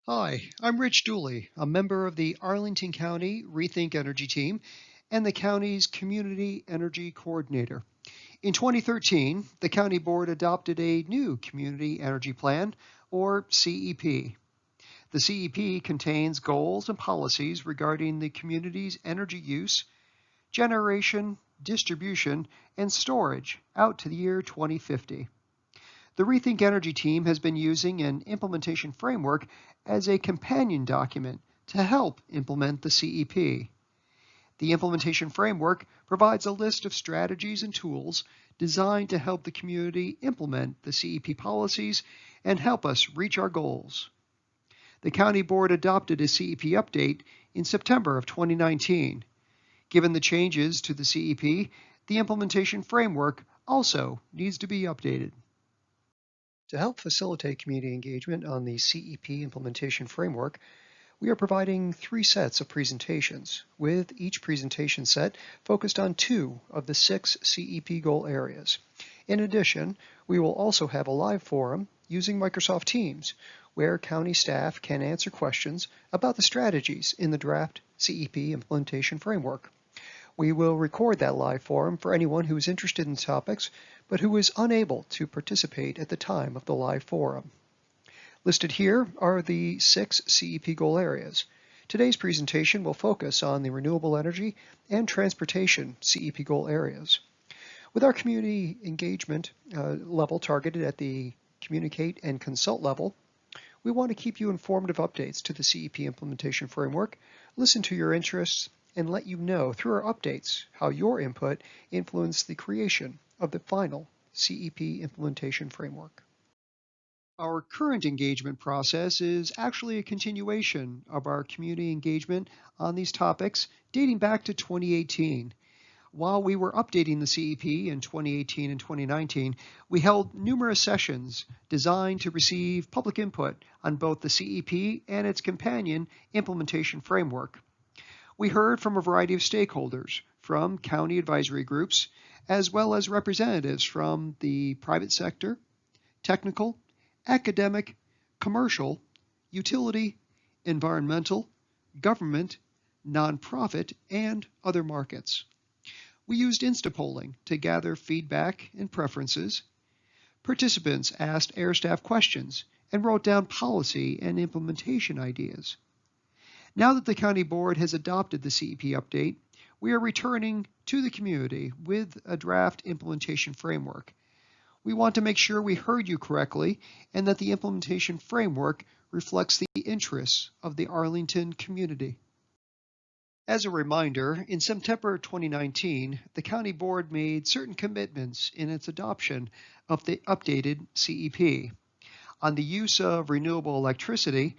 Hi, I'm Rich Dooley, a member of the Arlington County Rethink Energy team and the county's Community Energy Coordinator. In 2013, the county board adopted a new Community Energy Plan, or CEP. The CEP contains goals and policies regarding the community's energy use, generation, distribution, and storage out to the year 2050. The Rethink Energy team has been using an implementation framework as a companion document to help implement the CEP. The implementation framework provides a list of strategies and tools designed to help the community implement the CEP policies and help us reach our goals. The County Board adopted a CEP update in September of 2019. Given the changes to the CEP, the implementation framework also needs to be updated. To help facilitate community engagement on the CEP implementation framework, we are providing 3 sets of presentations, with each presentation set focused on 2 of the 6 CEP goal areas. In addition, we will also have a live forum using Microsoft Teams, where county staff can answer questions about the strategies in the draft CEP implementation framework. We will record that live forum for anyone who is interested in the topics, but who is unable to participate at the time of the live forum. Listed here are the 6 CEP goal areas. Today's presentation will focus on the renewable energy and transportation CEP goal areas. With our community engagement level targeted at the communicate and consult level, we want to keep you informed of updates to the CEP implementation framework, listen to your interests, and let you know through our updates how your input influenced the creation of the final CEP implementation framework. Our current engagement process is actually a continuation of our community engagement on these topics dating back to 2018. While we were updating the CEP in 2018 and 2019, we held numerous sessions designed to receive public input on both the CEP and its companion implementation framework. We heard from a variety of stakeholders, from county advisory groups, as well as representatives from the private sector, technical, academic, commercial, utility, environmental, government, nonprofit, and other markets. We used Instapolling to gather feedback and preferences. Participants asked air staff questions and wrote down policy and implementation ideas. Now that the County Board has adopted the CEP update, we are returning to the community with a draft implementation framework. We want to make sure we heard you correctly and that the implementation framework reflects the interests of the Arlington community. As a reminder, in September 2019, the County Board made certain commitments in its adoption of the updated CEP. On the use of renewable electricity,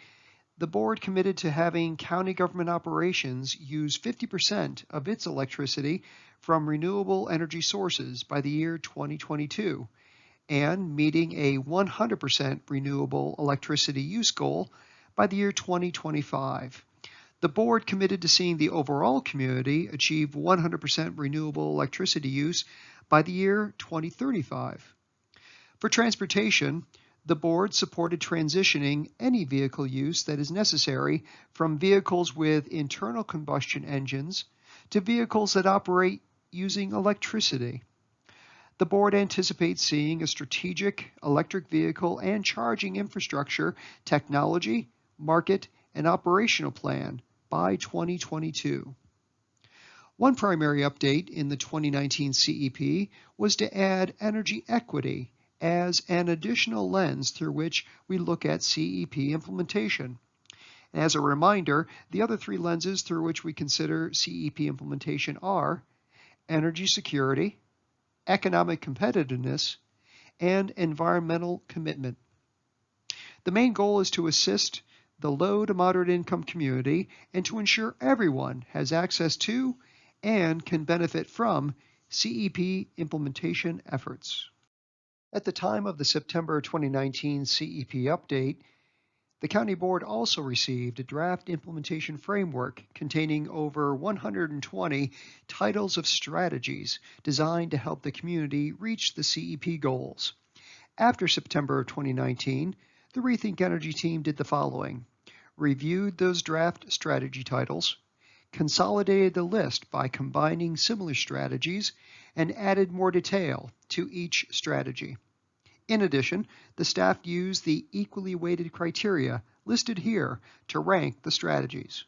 the board committed to having county government operations use 50% of its electricity from renewable energy sources by the year 2022, and meeting a 100% renewable electricity use goal by the year 2025. The board committed to seeing the overall community achieve 100% renewable electricity use by the year 2035. For transportation, the board supported transitioning any vehicle use that is necessary from vehicles with internal combustion engines to vehicles that operate using electricity. The board anticipates seeing a strategic electric vehicle and charging infrastructure technology, market, and operational plan by 2022. One primary update in the 2019 CEP was to add energy equity as an additional lens through which we look at CEP implementation. As a reminder, the other 3 lenses through which we consider CEP implementation are energy security, economic competitiveness, and environmental commitment. The main goal is to assist the low to moderate income community and to ensure everyone has access to and can benefit from CEP implementation efforts. At the time of the September 2019 CEP update, the County Board also received a draft implementation framework containing over 120 titles of strategies designed to help the community reach the CEP goals. After September of 2019, the Rethink Energy team did the following. reviewed those draft strategy titles, consolidated the list by combining similar strategies, and added more detail to each strategy. In addition, the staff used the equally weighted criteria listed here to rank the strategies.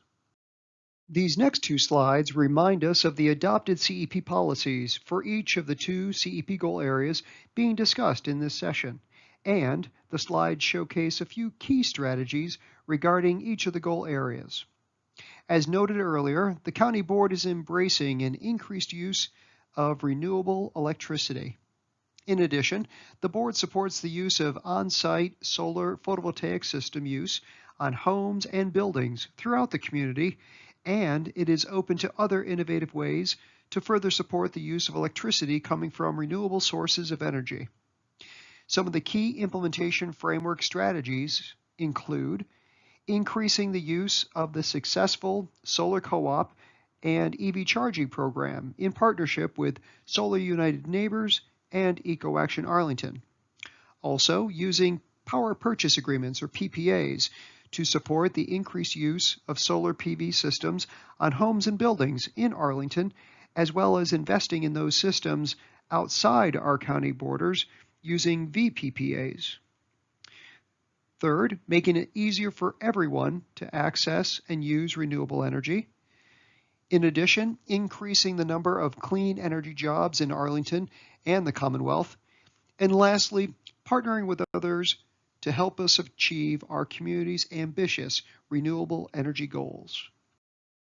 These next two slides remind us of the adopted CEP policies for each of the two CEP goal areas being discussed in this session, and the slides showcase a few key strategies regarding each of the goal areas. As noted earlier, the County Board is embracing an increased use of renewable electricity. In addition, the Board supports the use of on-site solar photovoltaic system use on homes and buildings throughout the community, and it is open to other innovative ways to further support the use of electricity coming from renewable sources of energy. Some of the key implementation framework strategies include increasing the use of the successful Solar Co-op and EV charging program in partnership with Solar United Neighbors and EcoAction Arlington. Also, using power purchase agreements or PPAs to support the increased use of solar PV systems on homes and buildings in Arlington, as well as investing in those systems outside our county borders using VPPAs. Third, making it easier for everyone to access and use renewable energy. In addition, increasing the number of clean energy jobs in Arlington and the Commonwealth. And lastly, partnering with others to help us achieve our community's ambitious renewable energy goals.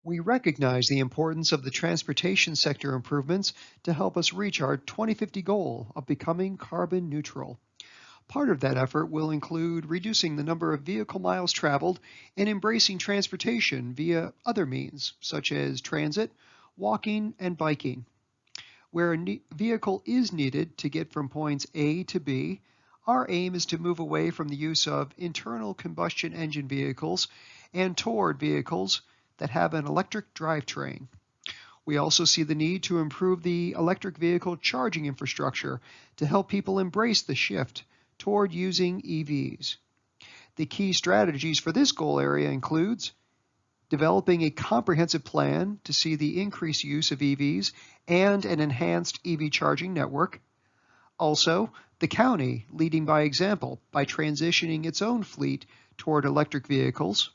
We recognize the importance of the transportation sector improvements to help us reach our 2050 goal of becoming carbon neutral. Part of that effort will include reducing the number of vehicle miles traveled and embracing transportation via other means, such as transit, walking, and biking. Where a vehicle is needed to get from points A to B, our aim is to move away from the use of internal combustion engine vehicles and toward vehicles that have an electric drivetrain. We also see the need to improve the electric vehicle charging infrastructure to help people embrace the shift toward using EVs. The key strategies for this goal area includes developing a comprehensive plan to see the increased use of EVs and an enhanced EV charging network. Also, the county leading by example by transitioning its own fleet toward electric vehicles.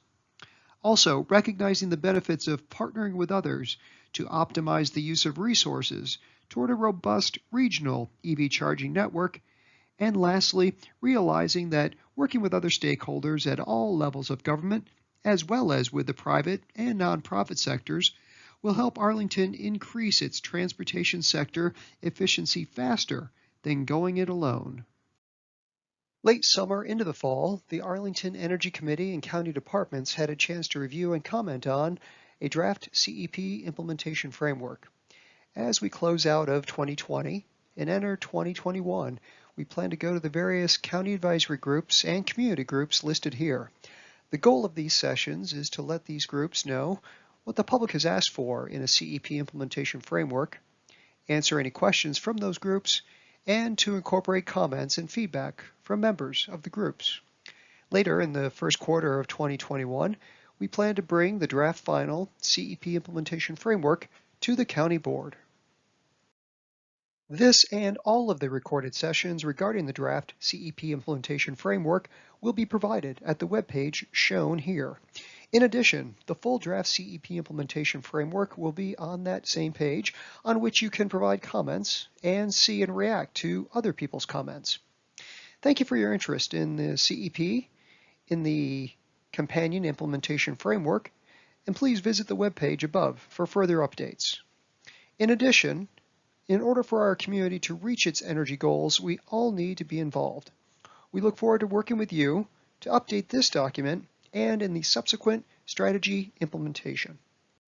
Also, recognizing the benefits of partnering with others to optimize the use of resources toward a robust regional EV charging network. And lastly, realizing that working with other stakeholders at all levels of government, as well as with the private and nonprofit sectors, will help Arlington increase its transportation sector efficiency faster than going it alone. Late summer into the fall, the Arlington Energy Committee and county departments had a chance to review and comment on a draft CEP implementation framework. As we close out of 2020 and enter 2021, we plan to go to the various county advisory groups and community groups listed here. The goal of these sessions is to let these groups know what the public has asked for in a CEP implementation framework, answer any questions from those groups, and to incorporate comments and feedback from members of the groups. Later in the first quarter of 2021, we plan to bring the draft final CEP implementation framework to the county board. This and all of the recorded sessions regarding the draft CEP implementation framework will be provided at the webpage shown here. In addition, the full draft CEP implementation framework will be on that same page on which you can provide comments and see and react to other people's comments. Thank you for your interest in the CEP, in the companion implementation framework, and please visit the webpage above for further updates. In addition, in order for our community to reach its energy goals, we all need to be involved. We look forward to working with you to update this document and in the subsequent strategy implementation.